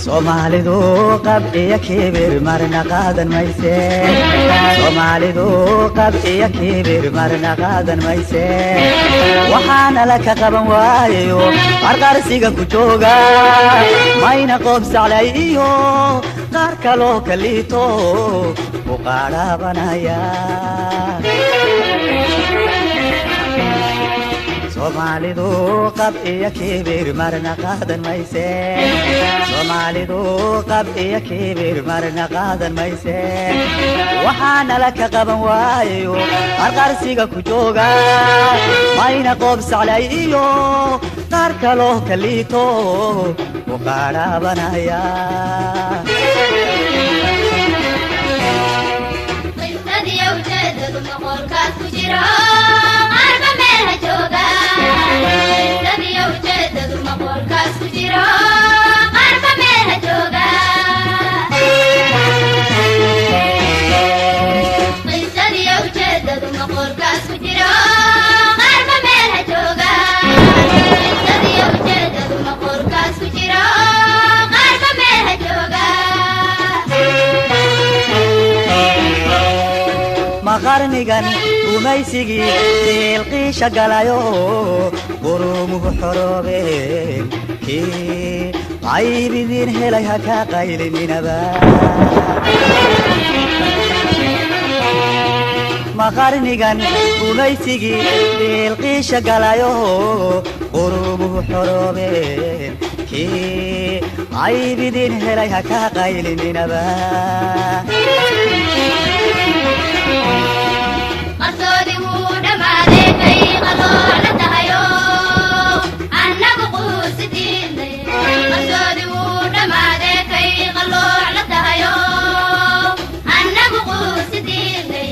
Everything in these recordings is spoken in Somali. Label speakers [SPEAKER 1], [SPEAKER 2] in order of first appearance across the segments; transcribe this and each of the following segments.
[SPEAKER 1] Somalidu qab iyo kibir marna qaadan mayse Somalidu qab iyo kibir marna qaadan mayse waxaana la ka qaban waayo qarqarsiga ku jooga mayna qob saclay iyo qaar kaloo kalito u qaarabanaya Somalidu qab iyo kibir marna qaadan mayse Somalidu qab iyo kibir marna qaadan mayse waxaana la ka qaban waayo qarqarsiga ku jooga mayna qob saclay iyo qaar kaloo kalito u qaarabanaya
[SPEAKER 2] qisadi awjeedadu maqolkaas ku jira qarba meel ha jooga qisadi awjeedadu maqolkaas ku jira qarba meel ha jooga qisadi awjeedadu maqolkaas ku jira qarba meel ha jooga qisadi awjeedadu maqolkaas ku jira qarba meel ha jooga
[SPEAKER 1] maqarnigan umaysigii deelqiisha galayo qurumuhu xoroobeen kii qaybidiin helay ha ka qaylininaba maqarnigan umaysigii deelqiisha galayo qurumuhu xoroobeen kii qaybidiin helay ha ka qaylininaba
[SPEAKER 2] qarsoodi wuu dhamaaday kay qalooc la tahayo annagu quusidiinay qarsoodi wuu dhamaaday kay qalooc la tahayo annagu quusidiinay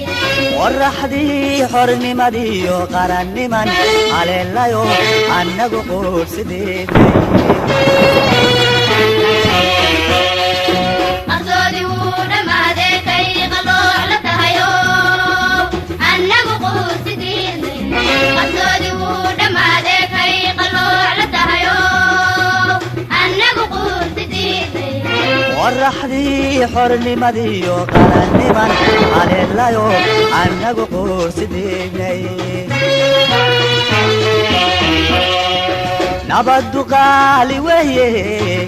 [SPEAKER 1] qorraxdii xornimadiiyo qaranniman haleelayo annagu quursideednay
[SPEAKER 2] qarsoodi wuu dhamaaday kay qalooc la tahayo annagu quusidiinay qarsoodi wuu dhamaaday kay qalooc la tahayo annagu quusidiinay
[SPEAKER 1] qorraxdii xornimadiiyo qaranniman haleelayo annagu quursideednay nabaddu qaali weeye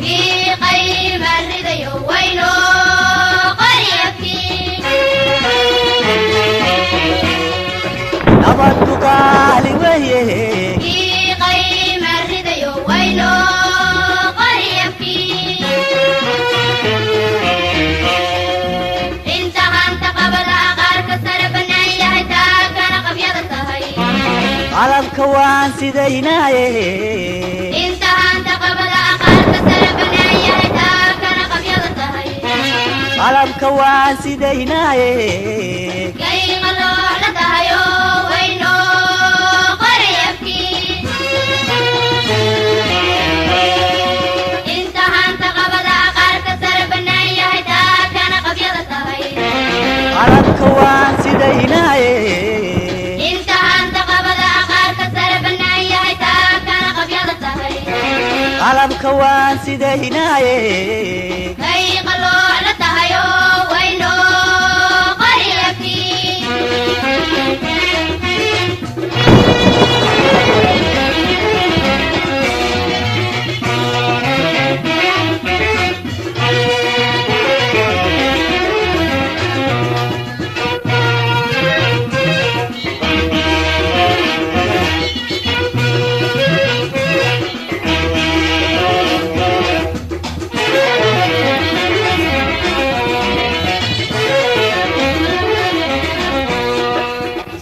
[SPEAKER 2] kii qayma ridayo wayno qaryakii
[SPEAKER 1] nabaddu qaali weeye
[SPEAKER 2] kii qayma ridayo wayno qaryakii inta hanta qabada qaarka sare bannaan yahay taagana qabyada tahay
[SPEAKER 1] qalabka waan sidaynaaye
[SPEAKER 2] inta hanta qabada qaarka sare bannaan yahay taagana qabyada tahay
[SPEAKER 1] qalabka waan sidaynaaye
[SPEAKER 2] kay qalooc la tahayo wayno qaryakii inta hanta qabada qaarka sare bannaan yahay taagana qabyada tahay
[SPEAKER 1] qalabka waan sidaynaaye
[SPEAKER 2] inta hanta qabada qaarka sare bannaan yahay taagana qabyada tahay
[SPEAKER 1] qalabka waan sidaynaaye
[SPEAKER 2] kay qalooc la tahayo wayno qaryakii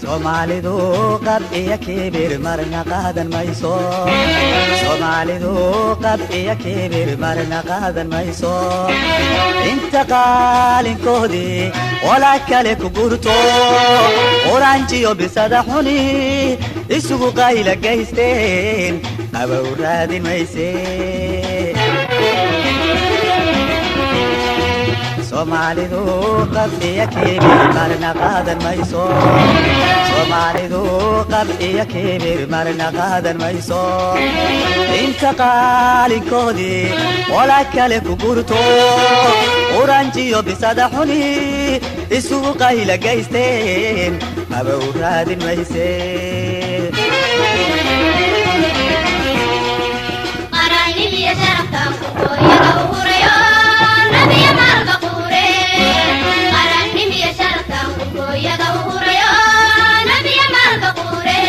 [SPEAKER 1] Somalidu qab iyo kibir marna qaadan mayso Somalidu qab iyo kibir marna qaadan mayso inta qaalinkoodii wala kale ku gurto oranjiyo bisada xuni isugu qayla gaysteen abaw raadin mayse soomaalidu qab iyo kibir marna qaadan mayso soomaalidu qab iyo kibir marna qaadan mayso inta qaalinkoodii ola kale ku gurto uranjiyo bisada xuni isugu qayla gaysteen haba u raadin mayse
[SPEAKER 2] qarannimiya sharaftaan ku hooyada u hurayo nabiya maalka quure qarannimiya sharaftaan ku hooyada u hurayo nabiya maalka quure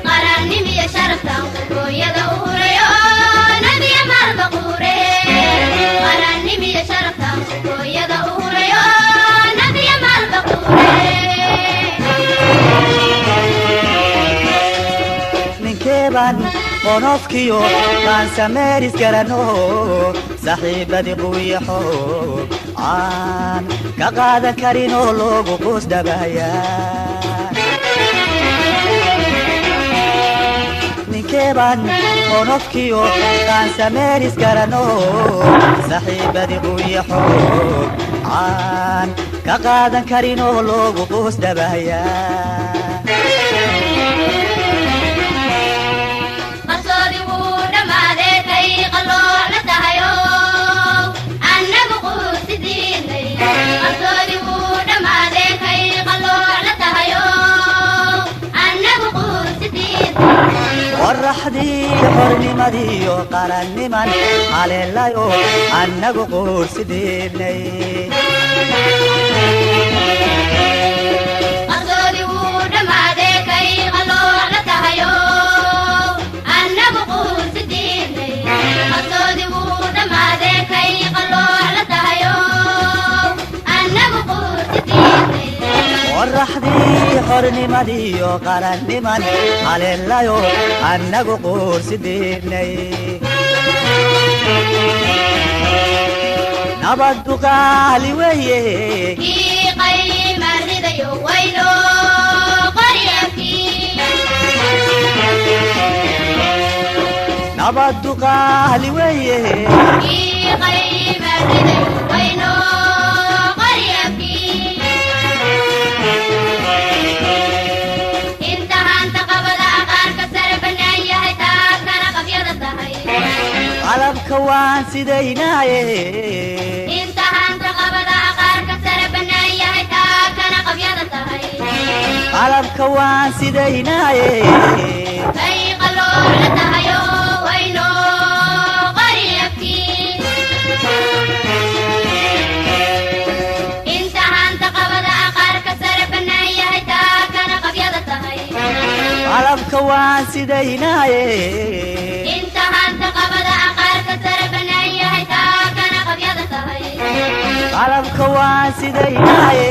[SPEAKER 2] qarannimiya sharaftaan ku hooyada u hurayo nabiya maalka quure qarannimiya sharaftaan ku hooyada u hurayo nabiya maalka quure
[SPEAKER 1] ninkeeban qonofkiyo kaan sameeris garano saaxiibadii quwiya xoog aan ka qaadan karin oo loogu quus dhabaya ninkeeban qonofkiyo kaan sameeris garano saaxiibadii quwiya xoog aan ka qaadan karin oo loogu quus dhabaya
[SPEAKER 2] qarsoodi wuu dhammaadee kay qalooc la tahayo annagu quusidiinay qarsoodi wuu dhammaadee kay qalooc la tahayo annagu quusidiinay
[SPEAKER 1] qorraxdii xornimadiiyo qaranniman haleelayo annagu quursidiinay
[SPEAKER 2] qarsoodi wuu dhammaadee kay qalooc la tahayo annagu quusidiinay qarsoodi wuu dhammaadee kay qalooc la tahayo annagu quusidiinay
[SPEAKER 1] qorraxdii xornimadiiyo qaranniman haleelayo annagu quursidiinay nabaddu qaali weeye
[SPEAKER 2] qiiqay maridayo wayno qaryakii
[SPEAKER 1] nabaddu qaali weeye
[SPEAKER 2] qiiqay maridayo wayno qaryakii inta hanta qabada aqaarka sare bannaan yahay taakana qabyada tahay
[SPEAKER 1] qalabka waan sidaynaaye
[SPEAKER 2] inta hanta qabada aqaarka sare bannaan yahay taakana qabyada tahay
[SPEAKER 1] qalabka waan sidaynaaye
[SPEAKER 2] kay qalooc la tahayo wayno qaryakii inta hanta qabada aqaarka sare bannaan yahay taakana qabyada tahay
[SPEAKER 1] qalabka waan sidaynaaye
[SPEAKER 2] inta hanta qabada aqaarka sare bannaan yahay taakana qabyada tahay
[SPEAKER 1] qalabka waan sidaynaaye